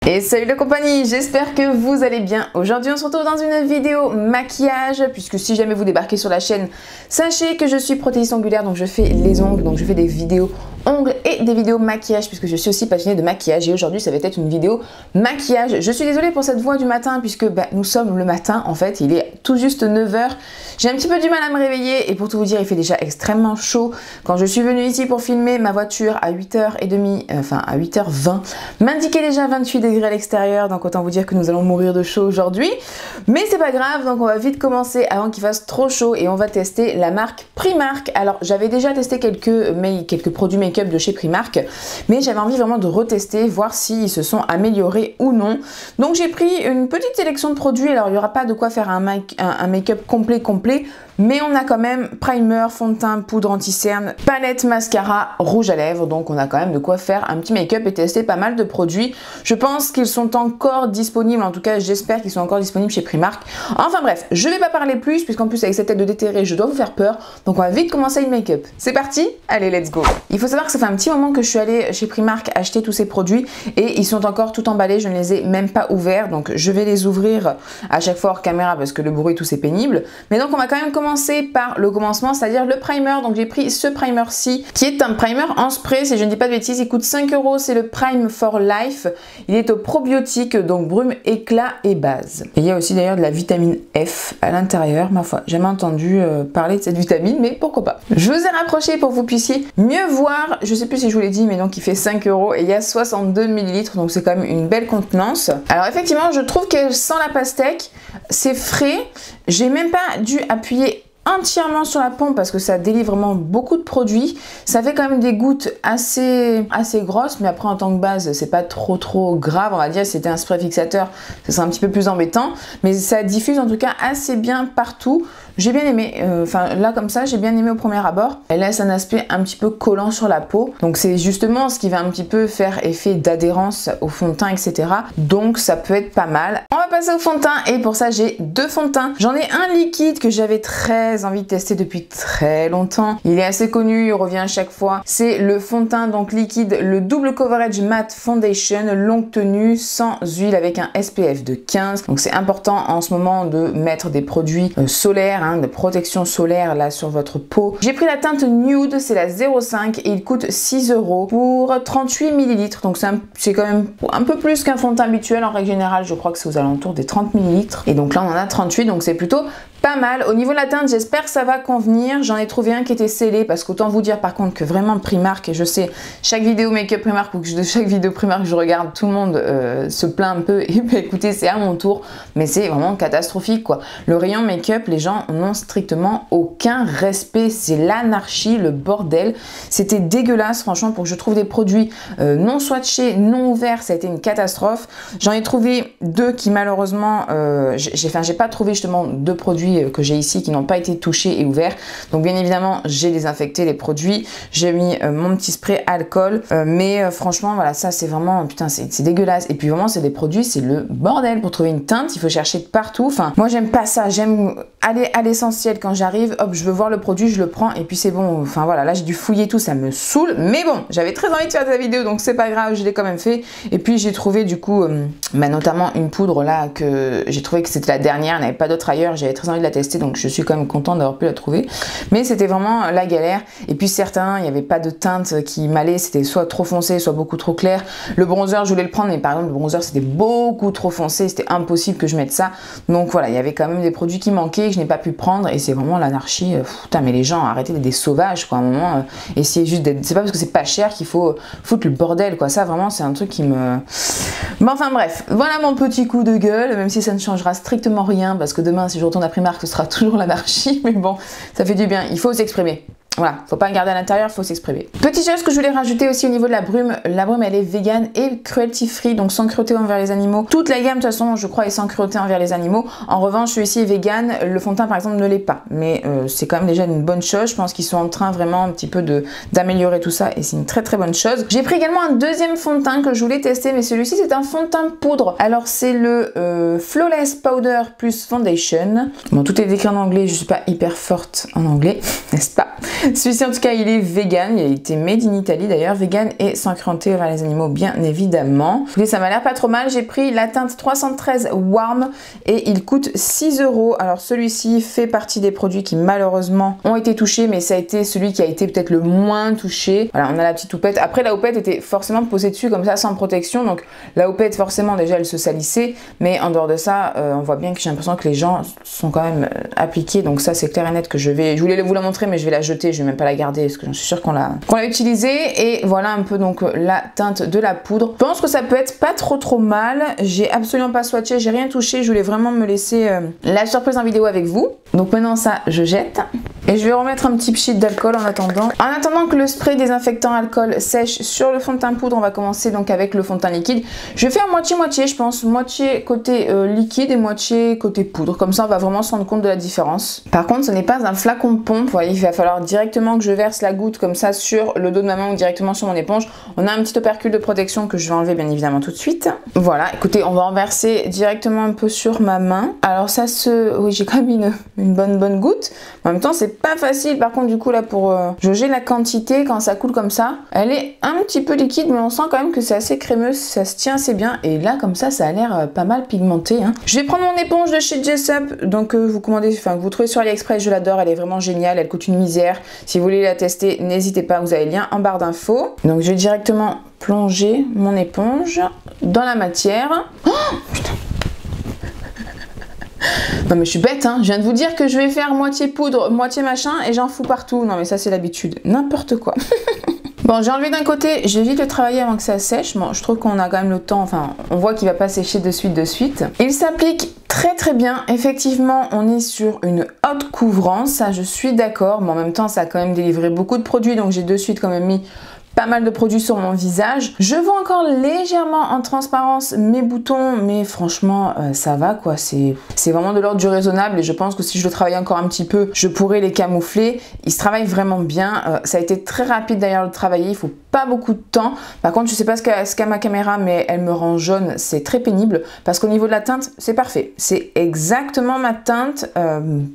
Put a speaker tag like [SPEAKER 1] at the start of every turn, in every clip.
[SPEAKER 1] Et salut la compagnie, j'espère que vous allez bien. Aujourd'hui on se retrouve dans une vidéo maquillage, puisque si jamais vous débarquez sur la chaîne, sachez que je suis prothésiste ongulaire, donc je fais les ongles, donc je fais des vidéos ongles et des vidéos maquillage, puisque je suis aussi passionnée de maquillage, et aujourd'hui ça va être une vidéo maquillage. Je suis désolée pour cette voix du matin, puisque nous sommes le matin, en fait, il est tout juste 9 h. J'ai un petit peu du mal à me réveiller, et pour tout vous dire, il fait déjà extrêmement chaud. Quand je suis venue ici pour filmer, ma voiture à 8h30, enfin à 8h20, m'indiquait déjà 28 degrés à l'extérieur, donc autant vous dire que nous allons mourir de chaud aujourd'hui. Mais c'est pas grave, donc on va vite commencer avant qu'il fasse trop chaud et on va tester la marque Primark. Alors j'avais déjà testé quelques produits make-up de chez Primark, mais j'avais envie vraiment de retester, voir s'ils se sont améliorés ou non. Donc j'ai pris une petite sélection de produits. Alors il n'y aura pas de quoi faire un make-up complet, mais on a quand même primer, fond de teint, poudre anti-cerne, palette, mascara, rouge à lèvres. Donc on a quand même de quoi faire un petit make-up et tester pas mal de produits. Je pense qu'ils sont encore disponibles, en tout cas j'espère qu'ils sont encore disponibles chez Primark. Enfin bref, je vais pas parler plus, puisqu'en plus avec cette tête de déterré, je dois vous faire peur. Donc on va vite commencer le make-up. C'est parti? Allez, let's go! Il faut savoir que ça fait un petit moment que je suis allée chez Primark acheter tous ces produits et ils sont encore tout emballés, je ne les ai même pas ouverts. Donc je vais les ouvrir à chaque fois hors caméra parce que le bruit tout c'est pénible. Mais donc on va quand même commencer par le commencement, c'est-à-dire le primer. Donc j'ai pris ce primer-ci qui est un primer en spray, si je ne dis pas de bêtises, il coûte 5 €, c'est le Prime for Life. Il est au probiotique, donc brume, éclat et base. Et il y a aussi d'ailleurs de la vitamine F à l'intérieur, ma foi. J'ai jamais entendu parler de cette vitamine, mais pourquoi pas. Je vous ai rapproché pour que vous puissiez mieux voir. Je sais plus si je vous l'ai dit, mais donc il fait 5 € et il y a 62 ml, donc c'est quand même une belle contenance. Alors effectivement, je trouve qu'elle sent la pastèque, c'est frais. J'ai même pas dû appuyer entièrement sur la pompe parce que ça délivre vraiment beaucoup de produits. Ça fait quand même des gouttes assez grosses, mais après en tant que base c'est pas trop grave, on va dire. C'était un spray fixateur, ça serait un petit peu plus embêtant, mais ça diffuse en tout cas assez bien partout. J'ai bien aimé, enfin là comme ça j'ai bien aimé au premier abord. Elle laisse un aspect un petit peu collant sur la peau, donc c'est justement ce qui va un petit peu faire effet d'adhérence au fond de teint, etc. Donc ça peut être pas mal. On va passer au fond de teint et pour ça j'ai deux fonds de teint. J'en ai un liquide que j'avais très envie de tester depuis très longtemps. Il est assez connu, il revient à chaque fois. C'est le fond de teint donc liquide, le Double Coverage Matte Foundation, longue tenue, sans huile, avec un SPF de 15. Donc c'est important en ce moment de mettre des produits solaires, de protection solaire là sur votre peau. J'ai pris la teinte nude, c'est la 05 et il coûte 6 € pour 38 ml. Donc c'est quand même un peu plus qu'un fond de teint habituel. En règle générale, je crois que c'est aux alentours des 30 ml. Et donc là, on en a 38, donc c'est plutôt pas mal. Au niveau de la teinte, j'espère que ça va convenir. J'en ai trouvé un qui était scellé parce qu'autant vous dire par contre que vraiment Primark, et je sais, chaque vidéo make-up Primark ou de chaque vidéo Primark que je regarde, tout le monde se plaint un peu et bah, écoutez, c'est à mon tour, mais c'est vraiment catastrophique quoi. Le rayon make-up, les gens n'ont strictement aucun respect, c'est l'anarchie, le bordel. C'était dégueulasse franchement. Pour que je trouve des produits non swatchés, non ouverts, ça a été une catastrophe. J'en ai trouvé deux qui malheureusement, j'ai pas trouvé justement deux produits que j'ai ici qui n'ont pas été touchés et ouverts. Donc bien évidemment j'ai désinfecté les produits, j'ai mis mon petit spray alcool, mais franchement voilà, ça c'est vraiment, putain c'est dégueulasse. Et puis vraiment c'est des produits, c'est le bordel. Pour trouver une teinte il faut chercher de partout. Enfin moi j'aime pas ça, j'aime aller à l'essentiel. Quand j'arrive, hop, je veux voir le produit, je le prends et puis c'est bon. Enfin voilà, là j'ai dû fouiller tout, ça me saoule, mais bon, j'avais très envie de faire cette vidéo donc c'est pas grave, je l'ai quand même fait. Et puis j'ai trouvé du coup notamment une poudre là que j'ai trouvé que c'était la dernière, il n'y avait pas d'autre ailleurs, j'avais très envie de la tester, donc je suis quand même contente d'avoir pu la trouver, mais c'était vraiment la galère. Et puis certains, il n'y avait pas de teinte qui m'allait, c'était soit trop foncé, soit beaucoup trop clair. Le bronzer, je voulais le prendre, mais par exemple le bronzer c'était beaucoup trop foncé, c'était impossible que je mette ça. Donc voilà, il y avait quand même des produits qui manquaient, que je n'ai pas pu prendre, et c'est vraiment l'anarchie. Putain, mais les gens, arrêtez d'être des sauvages quoi, à un moment, essayez juste d'être, c'est pas parce que c'est pas cher qu'il faut foutre le bordel quoi. Ça vraiment c'est un truc qui me... Bon enfin bref, voilà mon petit coup de gueule, même si ça ne changera strictement rien, parce que demain si je retourne à Primark ce sera toujours l'anarchie, mais bon, ça fait du bien, il faut s'exprimer. Voilà, faut pas regarder à l'intérieur, faut s'exprimer. Petite chose que je voulais rajouter aussi au niveau de la brume elle est vegan et cruelty free, donc sans cruauté envers les animaux. Toute la gamme de toute façon je crois est sans cruauté envers les animaux. En revanche celui-ci est vegan, le fond de teint par exemple ne l'est pas, mais c'est quand même déjà une bonne chose. Je pense qu'ils sont en train vraiment un petit peu d'améliorer tout ça et c'est une très bonne chose. J'ai pris également un deuxième fond de teint que je voulais tester, mais celui-ci c'est un fond de teint poudre. Alors c'est le Flawless Powder plus Foundation. Bon, tout est écrit en anglais, je suis pas hyper forte en anglais, n'est-ce pas? Celui-ci en tout cas il est vegan, il a été made in Italy d'ailleurs, vegan et sans cruauté envers les animaux bien évidemment. Écoutez, ça m'a l'air pas trop mal, j'ai pris la teinte 313 Warm et il coûte 6 €. Alors celui-ci fait partie des produits qui malheureusement ont été touchés, mais ça a été celui qui a été peut-être le moins touché. Voilà, on a la petite houppette. Après la houppette était forcément posée dessus comme ça sans protection, donc la houppette forcément déjà elle se salissait, mais en dehors de ça on voit bien que j'ai l'impression que les gens sont quand même appliqués, donc ça c'est clair et net que je voulais vous la montrer mais je vais la jeter, je vais même pas la garder parce que j'en suis sûre qu'on l'a utilisée. Et voilà un peu donc la teinte de la poudre. Je pense que ça peut être pas trop mal. J'ai absolument pas swatché, j'ai rien touché, je voulais vraiment me laisser la surprise en vidéo avec vous. Donc maintenant ça je jette et je vais remettre un petit pchit d'alcool en attendant. En attendant que le spray désinfectant alcool sèche sur le fond de teint poudre, on va commencer donc avec le fond de teint liquide. Je vais faire moitié-moitié, je pense, moitié côté liquide et moitié côté poudre. Comme ça on va vraiment se rendre compte de la différence. Par contre ce n'est pas un flacon de pompe, vous voyez, il va falloir directement que je verse la goutte comme ça sur le dos de ma main ou directement sur mon éponge. On a un petit opercule de protection que je vais enlever bien évidemment tout de suite. Voilà, écoutez, on va en verser directement un peu sur ma main. Alors ça se... Oui, j'ai quand même une bonne goutte. En même temps c'est pas facile par contre du coup là pour jauger la quantité quand ça coule comme ça. Elle est un petit peu liquide mais on sent quand même que c'est assez crémeux, ça se tient assez bien et là comme ça a l'air pas mal pigmenté. Hein. Je vais prendre mon éponge de chez Jessup, donc vous commandez, enfin vous trouvez sur AliExpress, je l'adore, elle est vraiment géniale, elle coûte une misère. Si vous voulez la tester, n'hésitez pas, vous avez le lien en barre d'infos. Donc je vais directement plonger mon éponge dans la matière. Oh, putain. Non mais je suis bête, hein. Je viens de vous dire que je vais faire moitié poudre, moitié machin et j'en fous partout. Non mais ça c'est l'habitude, n'importe quoi. Bon, j'ai enlevé d'un côté, je vais vite le travailler avant que ça sèche. Bon, je trouve qu'on a quand même le temps, enfin, on voit qu'il va pas sécher de suite. Il s'applique très bien. Effectivement, on est sur une haute couvrance, ça je suis d'accord, mais en même temps, ça a quand même délivré beaucoup de produits, donc j'ai de suite quand même mis pas mal de produits sur mon visage. Je vois encore légèrement en transparence mes boutons, mais franchement ça va quoi, c'est vraiment de l'ordre du raisonnable et je pense que si je le travaillais encore un petit peu, je pourrais les camoufler. Il se travaille vraiment bien, ça a été très rapide d'ailleurs de le travailler, il faut pas beaucoup de temps. Par contre, je sais pas ce qu'a ma caméra, mais elle me rend jaune, c'est très pénible parce qu'au niveau de la teinte, c'est parfait. C'est exactement ma teinte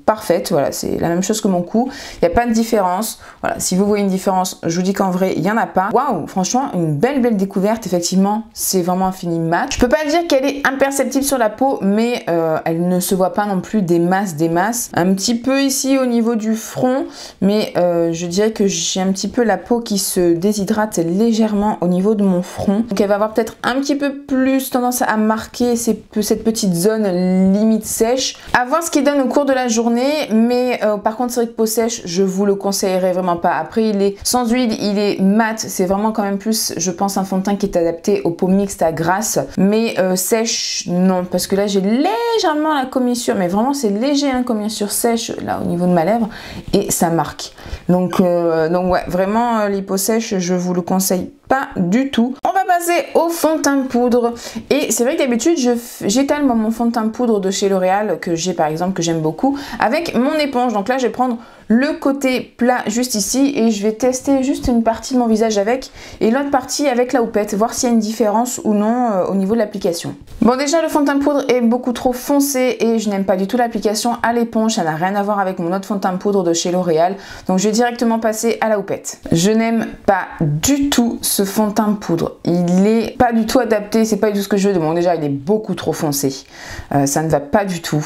[SPEAKER 1] parfaite, voilà, c'est la même chose que mon cou, il n'y a pas de différence. Voilà, si vous voyez une différence, je vous dis qu'en vrai, il y en a pas. Waouh, franchement, une belle découverte, effectivement, c'est vraiment un fini mat. Je peux pas dire qu'elle est imperceptible sur la peau, mais elle ne se voit pas non plus des masses. Un petit peu ici au niveau du front, mais je dirais que j'ai un petit peu la peau qui se déshydrate légèrement au niveau de mon front. Donc elle va avoir peut-être un petit peu plus tendance à marquer cette petite zone limite sèche. À voir ce qu'il donne au cours de la journée, mais par contre c'est vrai que peau sèche, je vous le conseillerais vraiment pas. Après il est sans huile, il est mat, c'est vraiment quand même plus, je pense, un fond de teint qui est adapté aux peaux mixtes à grasse, mais sèche non, parce que là j'ai légèrement la commissure, mais vraiment c'est léger, hein, commissure sèche là au niveau de ma lèvre et ça marque. Donc ouais, vraiment les peaux sèches, je vous le conseille pas du tout. On va passer au fond de teint poudre et c'est vrai que d'habitude j'étale mon fond de teint poudre de chez L'Oréal que j'ai par exemple, que j'aime beaucoup, avec mon éponge. Donc là je vais prendre le côté plat juste ici et je vais tester juste une partie de mon visage avec et l'autre partie avec la houppette, voir s'il y a une différence ou non au niveau de l'application. Bon, déjà le fond de teint poudre est beaucoup trop foncé et je n'aime pas du tout l'application à l'éponge, ça n'a rien à voir avec mon autre fond de teint poudre de chez L'Oréal, donc je vais directement passer à la houppette. Je n'aime pas du tout ce fond de teint poudre, il est pas du tout adapté, c'est pas du tout ce que je veux. Bon, déjà il est beaucoup trop foncé, ça ne va pas du tout.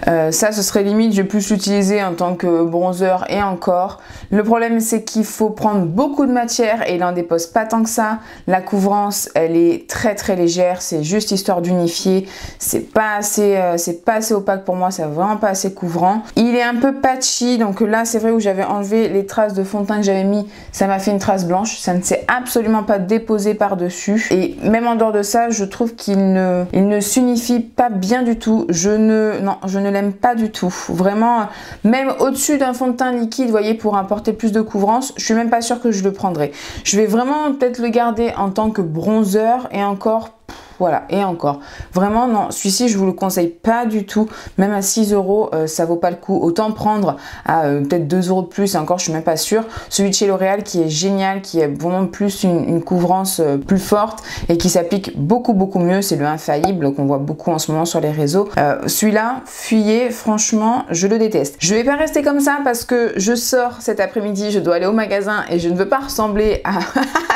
[SPEAKER 1] Ça ce serait limite, je vais plus l'utiliser en tant que bronzer et encore. Le problème c'est qu'il faut prendre beaucoup de matière et il en dépose pas tant que ça. La couvrance elle est très légère, c'est juste histoire d'unifier, c'est pas assez opaque pour moi, c'est vraiment pas assez couvrant. Il est un peu patchy, donc là c'est vrai où j'avais enlevé les traces de fond de teint que j'avais mis, ça m'a fait une trace blanche, ça ne s'est absolument pas déposé par dessus et même en dehors de ça je trouve qu'il ne s'unifie pas bien du tout. Je ne l'aime pas du tout, vraiment. Même au-dessus d'un fond de teint liquide, vous voyez, pour apporter plus de couvrance, je suis même pas sûre que je le prendrai. Je vais vraiment peut-être le garder en tant que bronzer et encore voilà, et encore. Vraiment, non, celui-ci, je vous le conseille pas du tout. Même à 6 euros, ça vaut pas le coup. Autant prendre à peut-être 2 euros de plus, et encore, je suis même pas sûre. Celui de chez L'Oréal qui est génial, qui a vraiment plus une couvrance plus forte et qui s'applique beaucoup mieux, c'est le Infaillible qu'on voit beaucoup en ce moment sur les réseaux. Celui-là, fuyez, franchement, je le déteste. Je vais pas rester comme ça parce que je sors cet après-midi, je dois aller au magasin et je ne veux pas ressembler à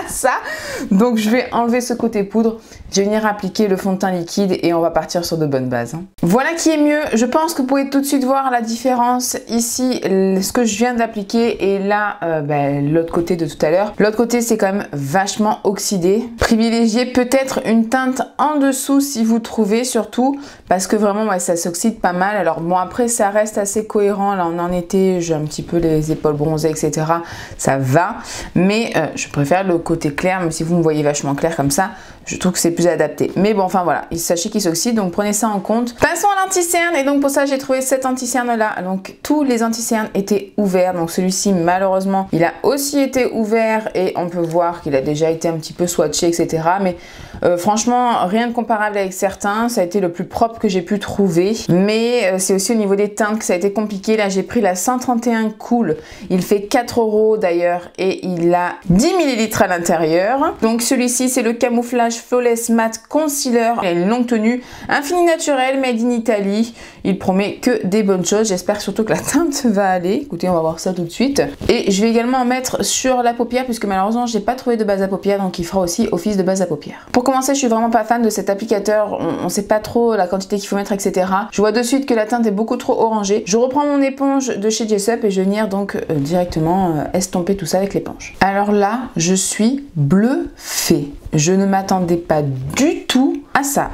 [SPEAKER 1] ça. Donc je vais enlever ce côté poudre, je vais venir appliquer le fond de teint liquide et on va partir sur de bonnes bases. Voilà qui est mieux. Je pense que vous pouvez tout de suite voir la différence ici, ce que je viens d'appliquer et là, l'autre côté de tout à l'heure. L'autre côté, c'est quand même vachement oxydé. Privilégiez peut-être une teinte en dessous si vous trouvez, surtout parce que vraiment ouais, ça s'oxyde pas mal. Alors bon, après ça reste assez cohérent, là on est en été, j'ai un petit peu les épaules bronzées, etc. Ça va, mais je préfère le côté clair, même si vous me voyez vachement clair comme ça, je trouve que c'est plus adapté. Mais bon, enfin voilà, sachez qu'il s'oxyde, donc prenez ça en compte. Passons à l'anti-cerne, et donc pour ça j'ai trouvé cet anti-cerne là. Donc tous les anti-cernes étaient ouverts, donc celui-ci malheureusement il a aussi été ouvert et on peut voir qu'il a déjà été un petit peu swatché, etc. Mais franchement, rien de comparable avec certains, ça a été le plus propre que j'ai pu trouver. Mais c'est aussi au niveau des teintes que ça a été compliqué. Là j'ai pris la 131 Cool, il fait 4 euros d'ailleurs et il a 10 ml à l'intérieur. Donc celui-ci c'est le camouflage Flawless Matte Concealer. Il a une longue tenue, infini naturel, made in Italy. Il promet que des bonnes choses. J'espère surtout que la teinte va aller. Écoutez, on va voir ça tout de suite. Et je vais également en mettre sur la paupière puisque malheureusement, j'ai pas trouvé de base à paupière, donc il fera aussi office de base à paupière. Pour commencer, je suis vraiment pas fan de cet applicateur. On sait pas trop la quantité qu'il faut mettre, etc. Je vois de suite que la teinte est beaucoup trop orangée. Je reprends mon éponge de chez Jessup et je vais venir donc directement estomper tout ça avec l'éponge. Alors là, je suis bluffée. Je ne m'attendais pas du tout à ça.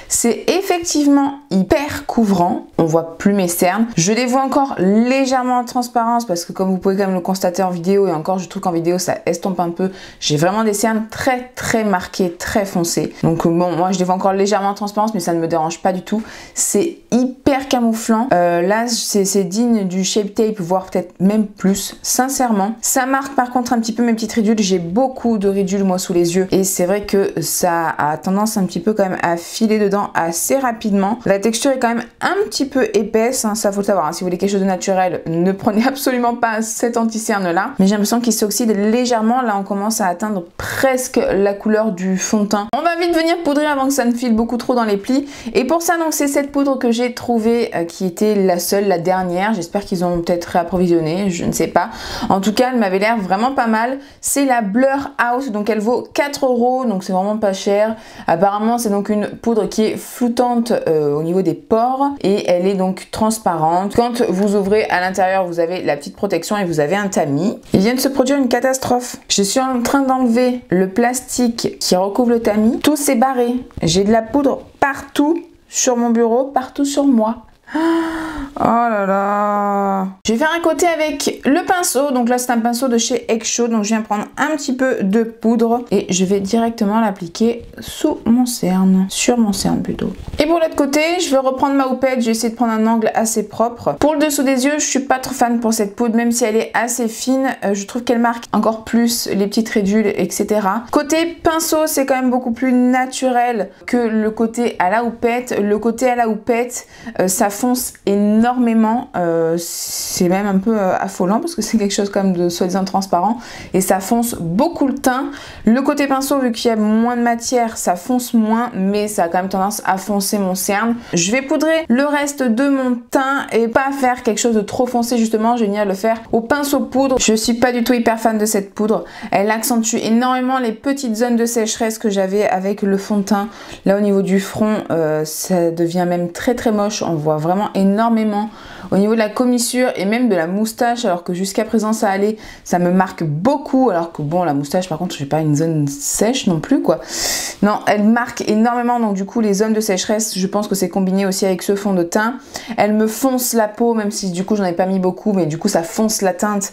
[SPEAKER 1] C'est effectivement hyper couvrant. On voit plus mes cernes. Je les vois encore légèrement en transparence parce que comme vous pouvez quand même le constater en vidéo, et encore je trouve qu'en vidéo ça estompe un peu. J'ai vraiment des cernes très marquées, très foncées. Donc bon, moi je les vois encore légèrement en transparence, mais ça ne me dérange pas du tout. C'est hyper camouflant. Là c'est digne du Shape Tape, voire peut-être même plus, sincèrement. Ça marque par contre un petit peu mes petites ridules. J'ai beaucoup de ridules moi sous les yeux et c'est vrai que ça a tendance un petit peu quand même à filer dedans assez rapidement. La texture est quand même un petit peu épaisse, hein, ça faut le savoir. Hein. Si vous voulez quelque chose de naturel, ne prenez absolument pas cet anti-cerne là. Mais j'ai l'impression qu'il s'oxyde légèrement. Là, on commence à atteindre presque la couleur du fond de teint. On va vite venir poudrer avant que ça ne file beaucoup trop dans les plis. Et pour ça, donc, c'est cette poudre que j'ai trouvée qui était la seule, la dernière. J'espère qu'ils ont peut-être réapprovisionné, je ne sais pas. En tout cas, elle m'avait l'air vraiment pas mal. C'est la Blur House, donc elle vaut 4 euros, donc c'est vraiment pas cher. Apparemment, c'est donc une poudre qui est floutante au niveau des pores et elle est donc transparente. Quand vous ouvrez à l'intérieur, vous avez la petite protection et vous avez un tamis. Il vient de se produire une catastrophe. Je suis en train d'enlever le plastique qui recouvre le tamis. Tout s'est barré. J'ai de la poudre partout sur mon bureau, partout sur moi. Oh là là. Je vais faire un côté avec le pinceau. Donc là c'est un pinceau de chez Exo. Donc je viens prendre un petit peu de poudre et je vais directement l'appliquer sous mon cerne. Sur mon cerne plutôt. Et pour l'autre côté, je vais reprendre ma houppette. Je vais essayer de prendre un angle assez propre. Pour le dessous des yeux, je suis pas trop fan pour cette poudre. Même si elle est assez fine, je trouve qu'elle marque encore plus les petites ridules, etc. Côté pinceau, c'est quand même beaucoup plus naturel que le côté à la houppette. Le côté à la houppette, ça fonce énormément, c'est même un peu affolant parce que c'est quelque chose comme de soi-disant transparent et ça fonce beaucoup le teint. Le côté pinceau, vu qu'il y a moins de matière, ça fonce moins, mais ça a quand même tendance à foncer mon cerne. Je vais poudrer le reste de mon teint et pas faire quelque chose de trop foncé, justement je vais venir le faire au pinceau poudre. Je suis pas du tout hyper fan de cette poudre, elle accentue énormément les petites zones de sécheresse que j'avais avec le fond de teint. Là au niveau du front, ça devient même très moche, on voit vraiment énormément au niveau de la commissure et même de la moustache, alors que jusqu'à présent ça allait, ça me marque beaucoup, alors que bon, la moustache par contre j'ai pas une zone sèche non plus quoi. Non, elle marque énormément, donc du coup les zones de sécheresse, je pense que c'est combiné aussi avec ce fond de teint. Elle me fonce la peau, même si du coup j'en ai pas mis beaucoup, mais du coup ça fonce la teinte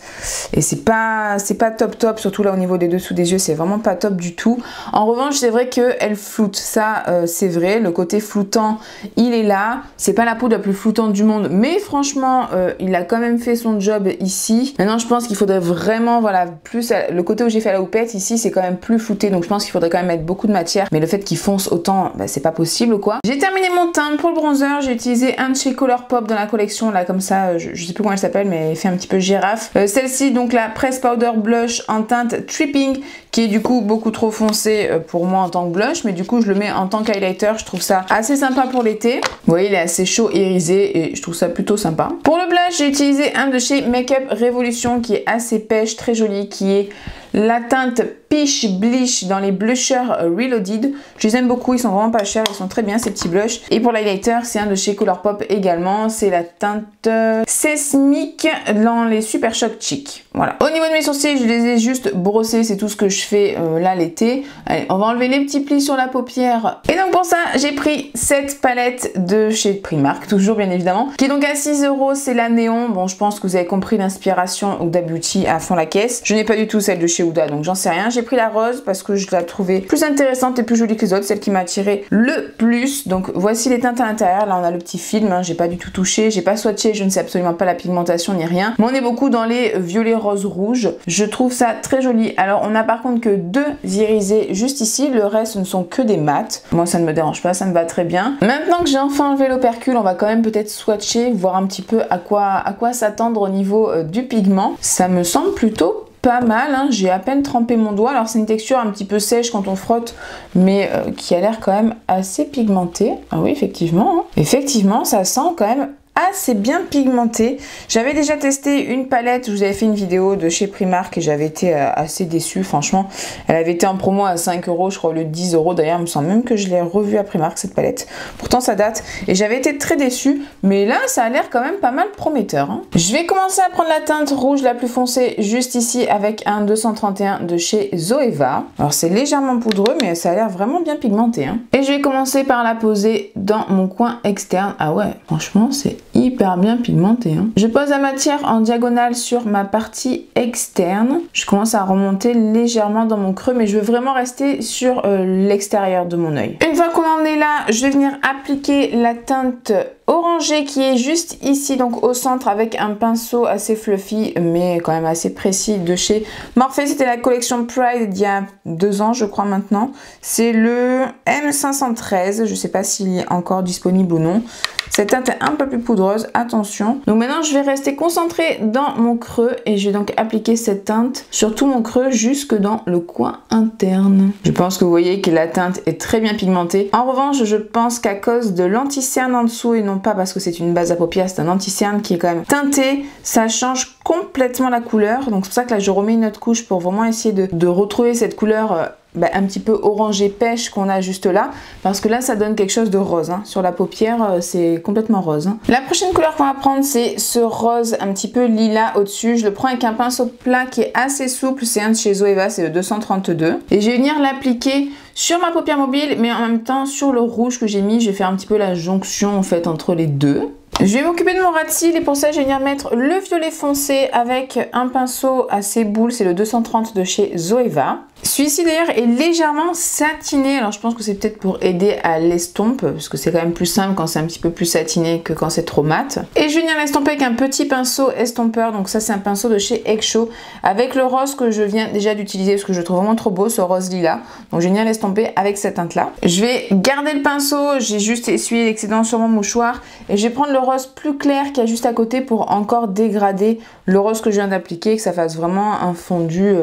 [SPEAKER 1] et c'est pas top, surtout là au niveau des dessous des yeux, c'est vraiment pas top du tout. En revanche, c'est vrai que elle floute, ça c'est vrai, le côté floutant il est là. C'est pas la poudre la plus floutant du monde, mais franchement, il a quand même fait son job ici. Maintenant, je pense qu'il faudrait vraiment, voilà, plus le côté où j'ai fait la houppette, ici, c'est quand même plus flouté, donc je pense qu'il faudrait quand même mettre beaucoup de matière, mais le fait qu'il fonce autant, bah, c'est pas possible, quoi. J'ai terminé mon teint pour le bronzer, j'ai utilisé un de chez Colourpop dans la collection, là, comme ça, je sais plus comment elle s'appelle, mais elle fait un petit peu girafe. Celle-ci, donc la Press Powder Blush en teinte Tripping, qui est du coup beaucoup trop foncé pour moi en tant que blush, mais du coup, je le mets en tant qu'highlighter, je trouve ça assez sympa pour l'été. Vous voyez, il est assez chaud, irisé, et je trouve ça plutôt sympa. Pour le blush, j'ai utilisé un de chez Makeup Revolution, qui est assez pêche, très joli, qui est la teinte Peach Bleach dans les blushers Reloaded. Je les aime beaucoup, ils sont vraiment pas chers, ils sont très bien ces petits blushs. Et pour l'highlighter, c'est un de chez Colourpop également, c'est la teinte Seismic dans les Super Shock Chic. Voilà. Au niveau de mes sourcils, je les ai juste brossés, c'est tout ce que je fais là l'été. Allez, on va enlever les petits plis sur la paupière. Et donc pour ça, j'ai pris cette palette de chez Primark, toujours bien évidemment, qui est donc à 6 €, c'est la néon. Bon, je pense que vous avez compris l'inspiration Huda Beauty à fond la caisse. Je n'ai pas du tout celle de chez Huda, donc j'en sais rien. J'ai pris la rose parce que je la trouvais plus intéressante et plus jolie que les autres, celle qui m'a attiré le plus. Donc voici les teintes à l'intérieur. Là on a le petit film, hein. J'ai pas du tout touché, j'ai pas swatché, je ne sais absolument pas la pigmentation ni rien. Mais on est beaucoup dans les violets, rose, rouge. Je trouve ça très joli. Alors on a par contre que 2 irisés juste ici, le reste ce ne sont que des mats. Moi ça ne me dérange pas, ça me va très bien. Maintenant que j'ai enfin enlevé l'opercule, on va quand même peut-être swatcher, voir un petit peu à quoi s'attendre au niveau du pigment. Ça me semble plutôt pas mal, hein. J'ai à peine trempé mon doigt. Alors c'est une texture un petit peu sèche quand on frotte, mais qui a l'air quand même assez pigmentée. Ah oui, effectivement, hein. Effectivement, ça sent quand même assez bien pigmenté. J'avais déjà testé une palette, je vous avais fait une vidéo de chez Primark et j'avais été assez déçue, franchement. Elle avait été en promo à 5 €, je crois, le 10 € d'ailleurs, il me semble même que je l'ai revue à Primark cette palette. Pourtant ça date et j'avais été très déçue, mais là ça a l'air quand même pas mal prometteur, hein. Je vais commencer à prendre la teinte rouge la plus foncée juste ici avec un 231 de chez Zoeva. Alors c'est légèrement poudreux mais ça a l'air vraiment bien pigmenté, hein. Et je vais commencer par la poser dans mon coin externe. Ah ouais, franchement c'est hyper bien pigmenté, hein. Je pose la matière en diagonale sur ma partie externe. Je commence à remonter légèrement dans mon creux, mais je veux vraiment rester sur l'extérieur de mon œil. Une fois qu'on en est là, je vais venir appliquer la teinte orangé qui est juste ici, donc au centre, avec un pinceau assez fluffy mais quand même assez précis de chez Morphe. C'était la collection Pride d'il y a 2 ans je crois maintenant. C'est le M513, je sais pas s'il est encore disponible ou non. Cette teinte est un peu plus poudreuse, attention. Donc maintenant je vais rester concentrée dans mon creux et je vais donc appliquer cette teinte sur tout mon creux jusque dans le coin interne. Je pense que vous voyez que la teinte est très bien pigmentée. En revanche, je pense qu'à cause de l'anti-cerne en dessous et non pas parce que c'est une base à paupières, c'est un anti-cerne qui est quand même teinté, ça change complètement la couleur. Donc c'est pour ça que là je remets une autre couche pour vraiment essayer de retrouver cette couleur un petit peu orangé pêche qu'on a juste là, parce que là ça donne quelque chose de rose, hein. Sur la paupière c'est complètement rose, hein. La prochaine couleur qu'on va prendre c'est ce rose un petit peu lilas au dessus. Je le prends avec un pinceau plat qui est assez souple, c'est un de chez Zoeva, c'est le 232 et je vais venir l'appliquer sur ma paupière mobile mais en même temps sur le rouge que j'ai mis. Je vais faire un petit peu la jonction en fait entre les deux. Je vais m'occuper de mon ras de cils et pour ça je vais venir mettre le violet foncé avec un pinceau assez boule, c'est le 230 de chez Zoeva. Celui-ci d'ailleurs est légèrement satiné, alors je pense que c'est peut-être pour aider à l'estompe, parce que c'est quand même plus simple quand c'est un petit peu plus satiné que quand c'est trop mat. Et je vais venir l'estomper avec un petit pinceau estompeur, donc ça c'est un pinceau de chez Exo, avec le rose que je viens déjà d'utiliser, parce que je le trouve vraiment trop beau ce rose lilas. Donc je vais venir l'estomper avec cette teinte là. Je vais garder le pinceau, j'ai juste essuyé l'excédent sur mon mouchoir, et je vais prendre le rose plus clair qu'il y a juste à côté pour encore dégrader le rose que je viens d'appliquer, que ça fasse vraiment un fondu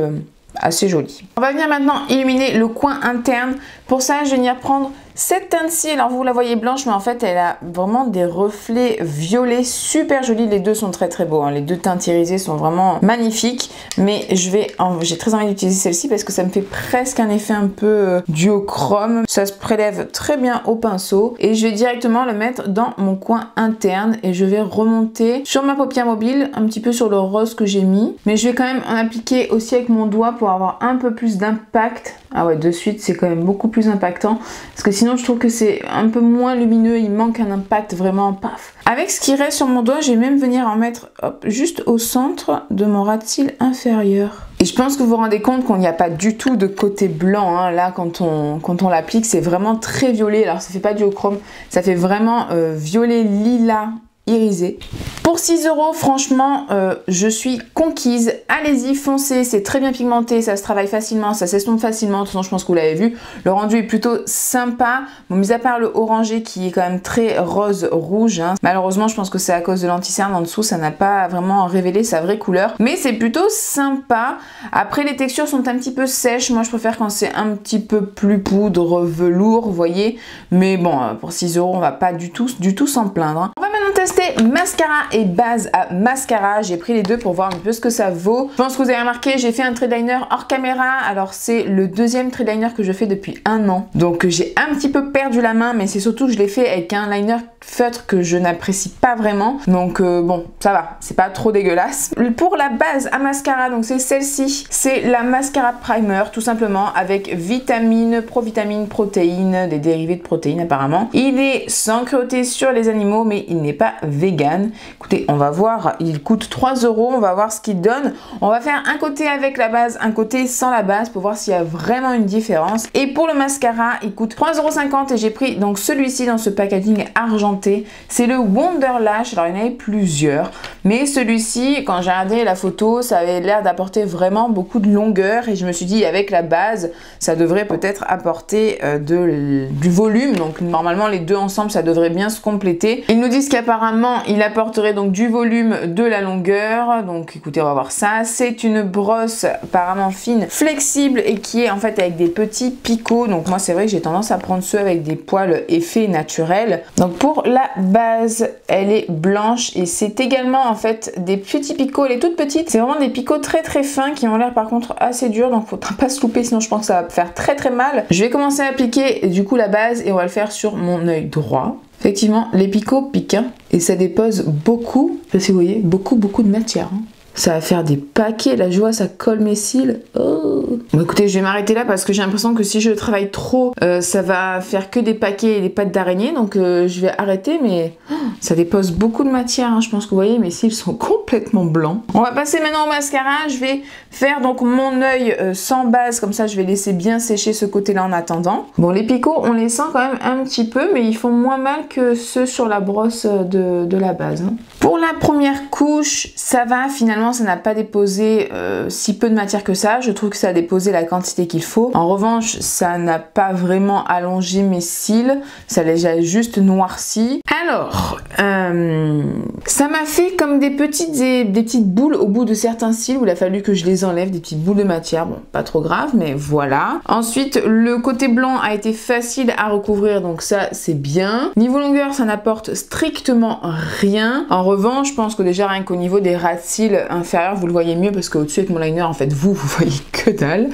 [SPEAKER 1] assez joli. On va venir maintenant illuminer le coin interne. Pour ça, je vais venir prendre cette teinte-ci. Alors vous la voyez blanche, mais en fait elle a vraiment des reflets violets super jolis. Les deux sont très très beaux, hein. Les deux teintes irisées sont vraiment magnifiques. Mais j'ai très envie d'utiliser celle-ci parce que ça me fait presque un effet un peu duochrome. Ça se prélève très bien au pinceau. Et je vais directement le mettre dans mon coin interne. Et je vais remonter sur ma paupière mobile, un petit peu sur le rose que j'ai mis. Mais je vais quand même en appliquer aussi avec mon doigt pour avoir un peu plus d'impact. Ah ouais, de suite c'est quand même beaucoup plus impactant. Parce que sinon sinon je trouve que c'est un peu moins lumineux, il manque un impact vraiment paf. Avec ce qui reste sur mon doigt, je vais même venir en mettre hop, juste au centre de mon ras de cils inférieur. Et je pense que vous vous rendez compte qu'on n'y a pas du tout de côté blanc, hein. Là quand on l'applique c'est vraiment très violet, alors ça fait pas du ochrome, ça fait vraiment violet lilas irisé. Pour 6 €, franchement, je suis conquise. Allez-y, foncez, c'est très bien pigmenté, ça se travaille facilement, ça s'estompe facilement. De toute façon, je pense que vous l'avez vu. Le rendu est plutôt sympa. Bon, mis à part le orangé qui est quand même très rose-rouge, hein. Malheureusement, je pense que c'est à cause de l'anti-cerne en dessous, ça n'a pas vraiment révélé sa vraie couleur. Mais c'est plutôt sympa. Après, les textures sont un petit peu sèches. Moi, je préfère quand c'est un petit peu plus poudre, velours, vous voyez. Mais bon, pour 6 €, on va pas du tout s'en plaindre, hein. On va maintenant tester mascara et base à mascara. J'ai pris les deux pour voir un peu ce que ça vaut. Je pense que vous avez remarqué, j'ai fait un trait liner hors caméra. Alors c'est le deuxième trait liner que je fais depuis 1 an. Donc j'ai un petit peu perdu la main, mais c'est surtout que je l'ai fait avec un liner feutre que je n'apprécie pas vraiment. Donc bon, ça va, c'est pas trop dégueulasse. Pour la base à mascara, donc c'est celle-ci. C'est la mascara primer, tout simplement, avec vitamines, provitamines, protéines, des dérivés de protéines apparemment. Il est sans cruauté sur les animaux, mais il n'est pas vegan. Écoutez, on va voir, il coûte 3 €, on va voir ce qu'il donne. On va faire un côté avec la base, un côté sans la base pour voir s'il y a vraiment une différence. Et pour le mascara, il coûte 3,50 € et j'ai pris donc celui-ci dans ce packaging argenté. C'est le Wonder Lash, alors il y en avait plusieurs, mais celui-ci, quand j'ai regardé la photo, ça avait l'air d'apporter vraiment beaucoup de longueur et je me suis dit avec la base, ça devrait peut-être apporter du volume. Donc normalement les deux ensemble, ça devrait bien se compléter. Ils nous disent qu'apparemment il apporterait donc du volume, de la longueur. Donc écoutez, on va voir ça. C'est une brosse apparemment fine, flexible et qui est en fait avec des petits picots. Donc moi c'est vrai que j'ai tendance à prendre ceux avec des poils effets naturels. Donc pour la base, elle est blanche et c'est également en fait des petits picots. Elle est toute petite. C'est vraiment des picots très très fins qui ont l'air par contre assez durs. Donc faudra pas se louper, sinon je pense que ça va faire très très mal. Je vais commencer à appliquer du coup la base et on va le faire sur mon œil droit. Effectivement, les picots piquent, hein, et ça dépose beaucoup, je sais pas si vous voyez, beaucoup de matière, hein. Ça va faire des paquets, là je vois ça colle mes cils. Oh. Bon écoutez, je vais m'arrêter là parce que j'ai l'impression que si je travaille trop, ça va faire que des paquets et des pattes d'araignée. Donc je vais arrêter, mais ça dépose beaucoup de matière, hein. Je pense que vous voyez, mes cils sont complètement blancs. On va passer maintenant au mascara. Je vais faire donc mon œil sans base, comme ça je vais laisser bien sécher ce côté-là en attendant. Bon, les picots, on les sent quand même un petit peu, mais ils font moins mal que ceux sur la brosse de la base, hein. Pour la première couche, ça va finalement. Ça n'a pas déposé si peu de matière que ça. Je trouve que ça a déposé la quantité qu'il faut. En revanche, ça n'a pas vraiment allongé mes cils. Ça les a juste noircis. Alors, ça m'a fait comme des petites boules au bout de certains cils où il a fallu que je les enlève, des petites boules de matière. Bon, pas trop grave, mais voilà. Ensuite, le côté blanc a été facile à recouvrir, donc ça, c'est bien. Niveau longueur, ça n'apporte strictement rien. En revanche, je pense que déjà rien qu'au niveau des ras de cils inférieur, vous le voyez mieux parce qu'au-dessus avec mon liner, en fait, vous voyez que dalle.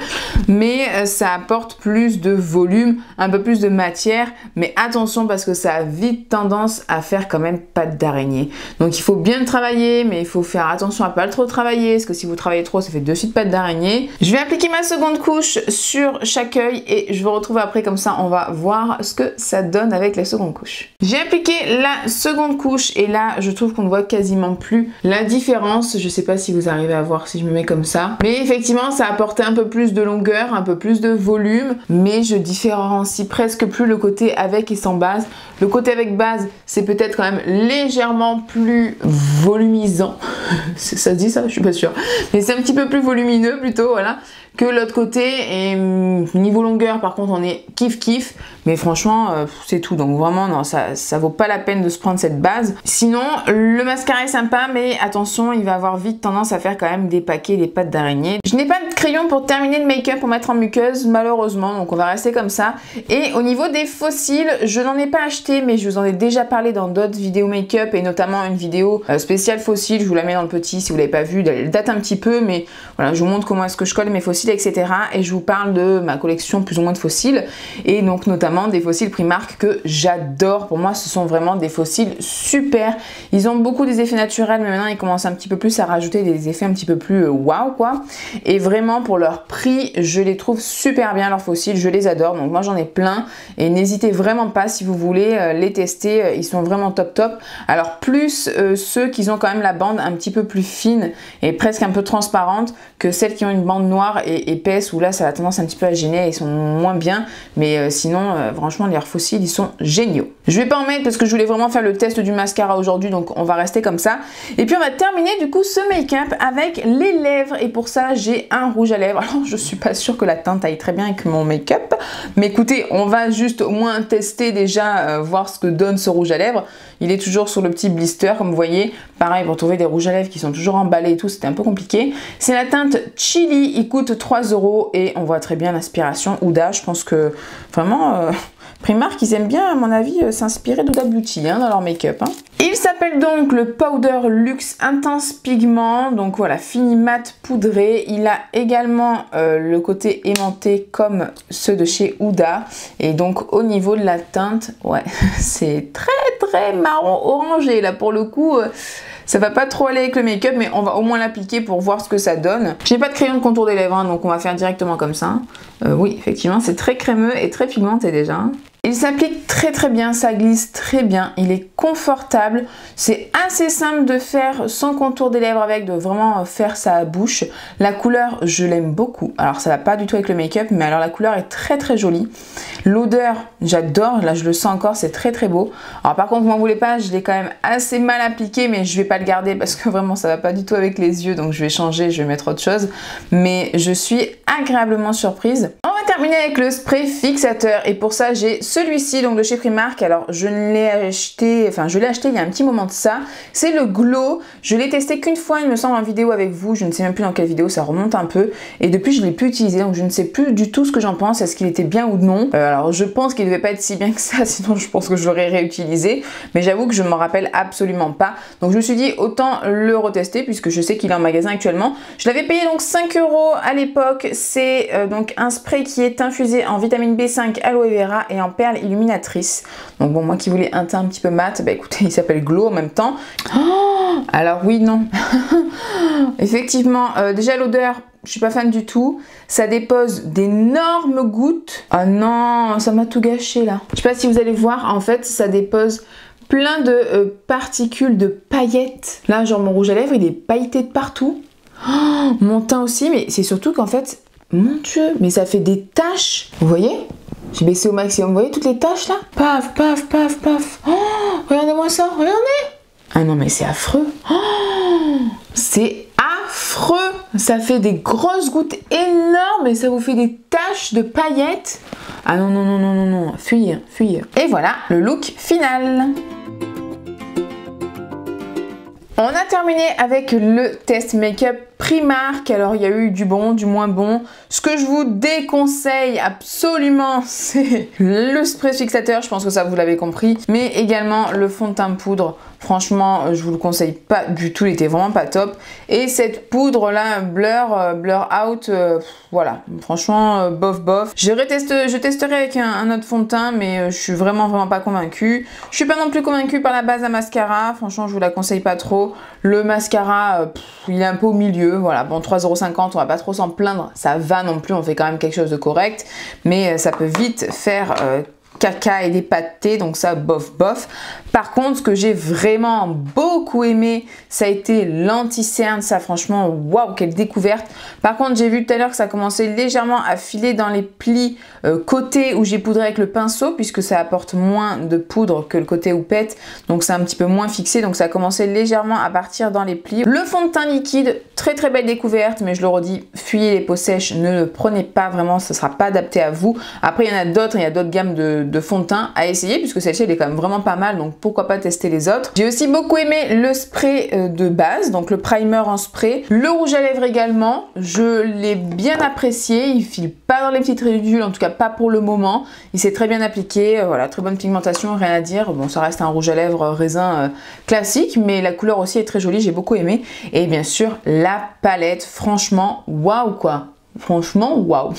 [SPEAKER 1] Mais ça apporte plus de volume, un peu plus de matière. Mais attention parce que ça a vite tendance à faire quand même patte d'araignée. Donc il faut bien le travailler, mais il faut faire attention à pas le trop travailler parce que si vous travaillez trop, ça fait de suite patte d'araignée. Je vais appliquer ma seconde couche sur chaque œil et je vous retrouve après, comme ça on va voir ce que ça donne avec la seconde couche. J'ai appliqué la seconde couche et là, je trouve qu'on ne voit quasiment plus la différence. Je sais pas si vous arrivez à voir si je me mets comme ça, mais effectivement ça apportait un peu plus de longueur, un peu plus de volume, mais je différencie presque plus le côté avec et sans base. Le côté avec base, c'est peut-être quand même légèrement plus volumisant. Ça se dit ça? Je suis pas sûre, mais c'est un petit peu plus volumineux plutôt, voilà, que l'autre côté. Et niveau longueur par contre on est kiff, mais franchement c'est tout. Donc vraiment non, ça vaut pas la peine de se prendre cette base. Sinon le mascara est sympa, mais attention, il va avoir vite tendance à faire quand même des paquets, des pattes d'araignée. Je n'ai pas de crayon pour terminer le make-up pour mettre en muqueuse malheureusement, donc on va rester comme ça. Et au niveau des faux cils, je n'en ai pas acheté, mais je vous en ai déjà parlé dans d'autres vidéos make-up et notamment une vidéo spéciale faux cils. Je vous la mets dans le petit si vous l'avez pas vu, elle date un petit peu, mais voilà, je vous montre comment est-ce que je colle mes faux cils fossiles, etc. Et je vous parle de ma collection plus ou moins de fossiles, et donc notamment des fossiles Primark que j'adore. Pour moi, ce sont vraiment des fossiles super. Ils ont beaucoup des effets naturels, mais maintenant ils commencent un petit peu plus à rajouter des effets un petit peu plus waouh quoi. Et vraiment pour leur prix, je les trouve super bien leurs fossiles, je les adore. Donc moi j'en ai plein, et n'hésitez vraiment pas si vous voulez les tester, ils sont vraiment top top. Alors plus ceux qui ont quand même la bande un petit peu plus fine et presque un peu transparente que celles qui ont une bande noire et épaisse, où là ça a tendance un petit peu à gêner, ils sont moins bien. Mais sinon franchement les fossiles ils sont géniaux. Je vais pas en mettre parce que je voulais vraiment faire le test du mascara aujourd'hui, donc on va rester comme ça. Et puis on va terminer du coup ce make-up avec les lèvres, et pour ça j'ai un rouge à lèvres. Alors je suis pas sûre que la teinte aille très bien avec mon make-up, mais écoutez, on va juste au moins tester déjà, voir ce que donne ce rouge à lèvres. Il est toujours sur le petit blister comme vous voyez. Pareil, pour trouver des rouges à lèvres qui sont toujours emballés et tout, c'était un peu compliqué. C'est la teinte Chili, il coûte 3 € et on voit très bien l'inspiration Huda. Je pense que vraiment Primark, ils aiment bien à mon avis s'inspirer d'Huda Beauty dans leur make-up. Il s'appelle donc le Powder Luxe Intense Pigment, donc voilà, fini mat poudré. Il a également le côté aimanté comme ceux de chez Huda, et donc au niveau de la teinte, ouais, c'est très marron orangé là pour le coup. Ça va pas trop aller avec le make-up, mais on va au moins l'appliquer pour voir ce que ça donne. J'ai pas de crayon de contour des lèvres, donc on va faire directement comme ça. Oui, effectivement, c'est très crémeux et très pigmenté déjà. Il s'applique très bien, ça glisse très bien, il est confortable, c'est assez simple de faire son contour des lèvres avec, de vraiment faire sa bouche. La couleur, je l'aime beaucoup, alors ça va pas du tout avec le make-up, mais alors la couleur est très jolie. L'odeur, j'adore, là je le sens encore, c'est très beau. Alors par contre, vous m'en voulez pas, je l'ai quand même assez mal appliqué, mais je vais pas le garder parce que vraiment ça va pas du tout avec les yeux, donc je vais changer, je vais mettre autre chose. Mais je suis agréablement surprise. On va terminer avec le spray fixateur, et pour ça j'ai celui-ci donc de chez Primark. Alors je l'ai acheté, il y a un petit moment de ça. C'est le Glow. Je l'ai testé qu'une fois il me semble en vidéo avec vous, je ne sais même plus dans quelle vidéo, ça remonte un peu. Et depuis je l'ai plus utilisé, donc je ne sais plus du tout ce que j'en pense, est-ce qu'il était bien ou non. Alors je pense qu'il devait pas être si bien que ça, sinon je pense que je l'aurais réutilisé. Mais j'avoue que je m'en rappelle absolument pas. Donc je me suis dit autant le retester puisque je sais qu'il est en magasin actuellement. Je l'avais payé donc 5 € à l'époque. C'est donc un spray qui est infusé en vitamine B5, aloe vera et en perles illuminatrices. Donc bon, moi qui voulais un teint un petit peu mat, bah écoutez, il s'appelle Glow en même temps. Oh, alors oui, non. Effectivement, déjà l'odeur, je suis pas fan du tout. Ça dépose d'énormes gouttes. Ah non, ça m'a tout gâché là. Je sais pas si vous allez voir, en fait, ça dépose plein de particules de paillettes. Là, genre mon rouge à lèvres, il est pailleté de partout. Oh, mon teint aussi, mais c'est surtout qu'en fait, mon Dieu, mais ça fait des taches. Vous voyez? J'ai baissé au maximum. Vous voyez toutes les taches là? Paf, paf, paf, paf. Oh, regardez-moi ça, regardez. Ah non, mais c'est affreux. Oh, c'est affreux. Ça fait des grosses gouttes énormes et ça vous fait des taches de paillettes. Ah non, non, non, non, non, non. Fuir, fuir. Et voilà le look final. On a terminé avec le test make-up Primark. Alors il y a eu du bon, du moins bon. Ce que je vous déconseille absolument, c'est le spray fixateur, je pense que ça vous l'avez compris, mais également le fond de teint poudre. Franchement, je vous le conseille pas du tout, il était vraiment pas top. Et cette poudre là, Blur Out, voilà, franchement, bof. Je testerai avec un autre fond de teint, mais je suis vraiment pas convaincue. Je suis pas non plus convaincue par la base à mascara, franchement, je vous la conseille pas trop. Le mascara, il est un peu au milieu, voilà, bon, 3,50 €, on va pas trop s'en plaindre, ça va non plus, on fait quand même quelque chose de correct, mais ça peut vite faire caca et des pâtés, donc ça bof. Par contre, ce que j'ai vraiment beaucoup aimé, ça a été l'anti-cerne. Ça franchement, waouh, quelle découverte. Par contre, j'ai vu tout à l'heure que ça commençait légèrement à filer dans les plis côté où j'ai poudré avec le pinceau, puisque ça apporte moins de poudre que le côté houppette, donc c'est un petit peu moins fixé, donc ça a commencé légèrement à partir dans les plis. Le fond de teint liquide, très belle découverte, mais je le redis, fuyez les peaux sèches, ne le prenez pas vraiment, ce sera pas adapté à vous. Après, il y en a d'autres, il y a d'autres gammes de fond de teint à essayer, puisque celle-ci elle est quand même vraiment pas mal, donc pourquoi pas tester les autres. J'ai aussi beaucoup aimé le spray de base, donc le primer en spray, le rouge à lèvres également, je l'ai bien apprécié, il file pas dans les petites ridules, en tout cas pas pour le moment, il s'est très bien appliqué, voilà, très bonne pigmentation, rien à dire. Bon, ça reste un rouge à lèvres raisin classique, mais la couleur aussi est très jolie, j'ai beaucoup aimé. Et bien sûr la palette, franchement waouh quoi. Franchement, waouh!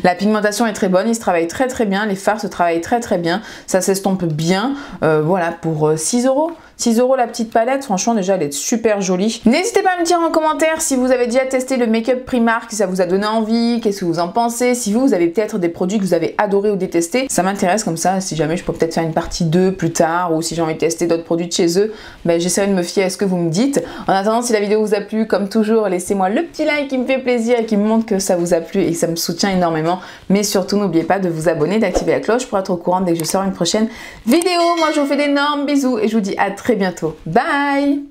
[SPEAKER 1] La pigmentation est très bonne, il se travaille très bien, les fards se travaillent très bien, ça s'estompe bien. Voilà, pour 6 €. 6 € la petite palette, franchement déjà elle est super jolie. N'hésitez pas à me dire en commentaire si vous avez déjà testé le make-up Primark, si ça vous a donné envie, qu'est-ce que vous en pensez, si vous avez peut-être des produits que vous avez adoré ou détesté. Ça m'intéresse comme ça, si jamais je peux peut-être faire une partie 2 plus tard, ou si j'ai envie de tester d'autres produits de chez eux, ben, j'essaierai de me fier à ce que vous me dites. En attendant, si la vidéo vous a plu, comme toujours, laissez-moi le petit like qui me fait plaisir et qui me montre que ça vous a plu et que ça me soutient énormément. Mais surtout, n'oubliez pas de vous abonner, d'activer la cloche pour être au courant dès que je sors une prochaine vidéo. Moi, je vous fais d'énormes bisous et je vous dis à très bientôt. Bye!